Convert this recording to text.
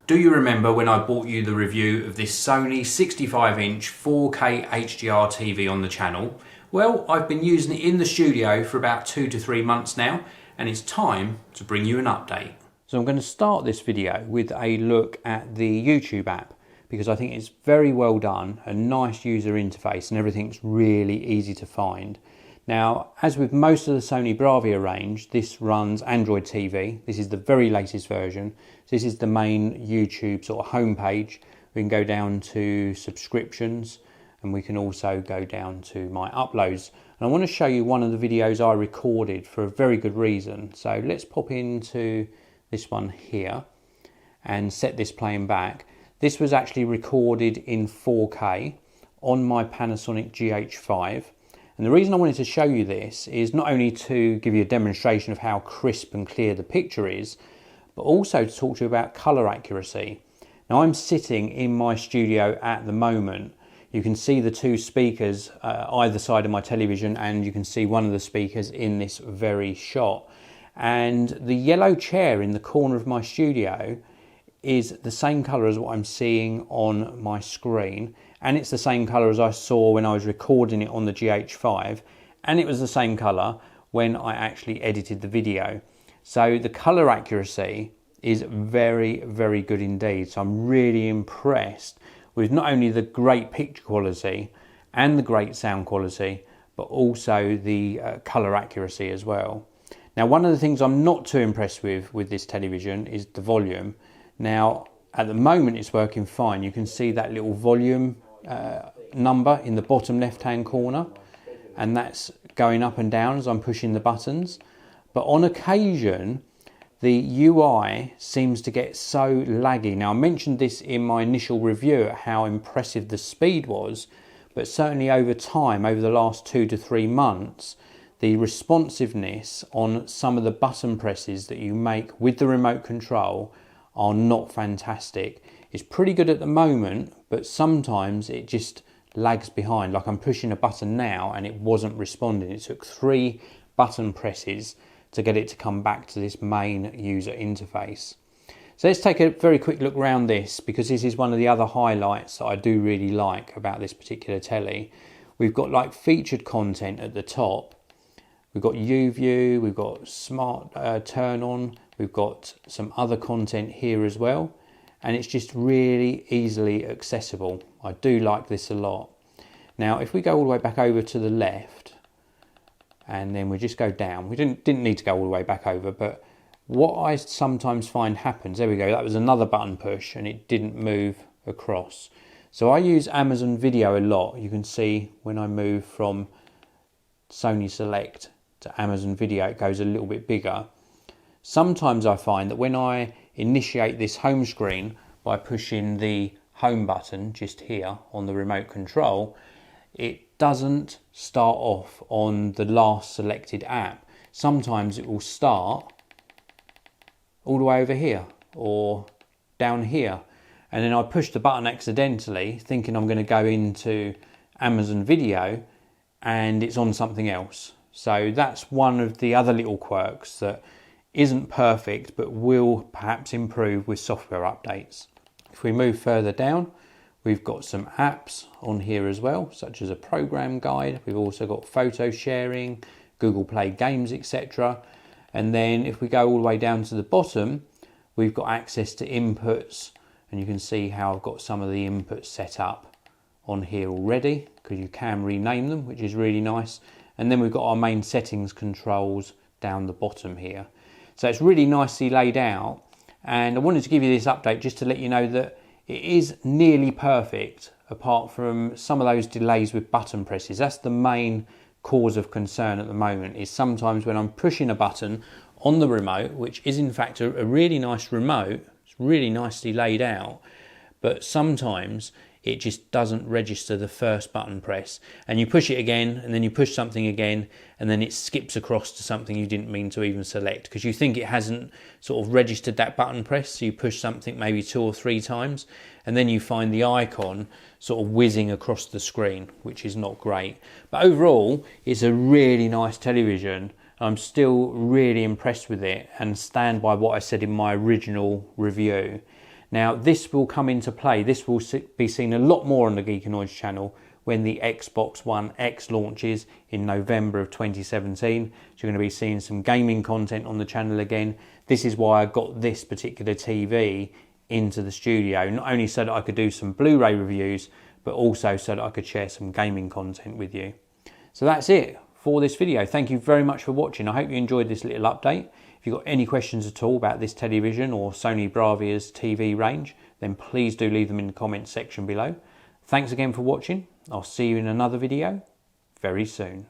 Do you remember when I brought you the review of this Sony 65-inch 4K HDR TV on the channel? Well, I've been using it in the studio for about 2 to 3 months now, and it's time to bring you an update. So I'm going to start this video with a look at the YouTube app, because I think it's very well done, a nice user interface, and everything's really easy to find. Now, as with most of the Sony Bravia range, this runs Android TV. This is the very latest version. This is the main YouTube sort of homepage. We can go down to subscriptions, and we can also go down to my uploads. And I want to show you one of the videos I recorded for a very good reason. So let's pop into this one here and set this playing back. This was actually recorded in 4K on my Panasonic GH5. And the reason I wanted to show you this is not only to give you a demonstration of how crisp and clear the picture is, but also to talk to you about colour accuracy. Now, I'm sitting in my studio at the moment. You can see the two speakers either side of my television, and you can see one of the speakers in this very shot. And the yellow chair in the corner of my studio is the same colour as what I'm seeing on my screen, and it's the same colour as I saw when I was recording it on the GH5, and it was the same colour when I actually edited the video. So the colour accuracy is very, very good indeed. So I'm really impressed with not only the great picture quality and the great sound quality, but also the colour accuracy as well. Now, one of the things I'm not too impressed with this television is the volume. Now, at the moment it's working fine. You can see that little volume number in the bottom left hand corner, and that's going up and down as I'm pushing the buttons. But on occasion the UI seems to get so laggy. Now, I mentioned this in my initial review at how impressive the speed was, but certainly over time, over the last 2 to 3 months, the responsiveness on some of the button presses that you make with the remote control are not fantastic. It's pretty good at the moment, but sometimes it just lags behind. Like, I'm pushing a button now and it wasn't responding. It took 3 button presses to get it to come back to this main user interface. So let's take a very quick look around this, because this is one of the other highlights that I do really like about this particular telly. We've got like featured content at the top. We've got U-View, we've got smart turn on, we've got some other content here as well, and it's just really easily accessible. I do like this a lot. Now, if we go all the way back over to the left, and then we just go down, we didn't need to go all the way back over, but what I sometimes find happens, there we go, that was another button push and it didn't move across. So I use Amazon Video a lot. You can see when I move from Sony Select to Amazon Video, it goes a little bit bigger. Sometimes I find that when I initiate this home screen by pushing the home button just here on the remote control, it doesn't start off on the last selected app. Sometimes it will start all the way over here or down here, and then I push the button accidentally thinking I'm going to go into Amazon Video and it's on something else. So that's one of the other little quirks that isn't perfect but will perhaps improve with software updates. If we move further down, we've got some apps on here as well, such as a program guide. We've also got photo sharing, Google Play Games, etc. And then if we go all the way down to the bottom, we've got access to inputs, and you can see how I've got some of the inputs set up on here already, because you can rename them, which is really nice. And then we've got our main settings controls down the bottom here. So it's really nicely laid out, and I wanted to give you this update just to let you know that it is nearly perfect, apart from some of those delays with button presses. That's the main cause of concern at the moment, is sometimes when I'm pushing a button on the remote, which is in fact a really nice remote, it's really nicely laid out, but sometimes it just doesn't register the first button press, and you push it again, and then you push something again, and then it skips across to something you didn't mean to even select, because you think it hasn't sort of registered that button press. So you push something maybe 2 or 3 times, and then you find the icon sort of whizzing across the screen, which is not great. But overall, it's a really nice television. I'm still really impressed with it, and stand by what I said in my original review. Now this will come into play, this will be seen a lot more on the Geekanoids channel when the Xbox One X launches in November of 2017. So you're going to be seeing some gaming content on the channel again. This is why I got this particular TV into the studio, not only so that I could do some Blu-ray reviews, but also so that I could share some gaming content with you. So that's it for this video. Thank you very much for watching. I hope you enjoyed this little update. If you've got any questions at all about this television or Sony Bravia's TV range, then please do leave them in the comments section below. Thanks again for watching. I'll see you in another video very soon.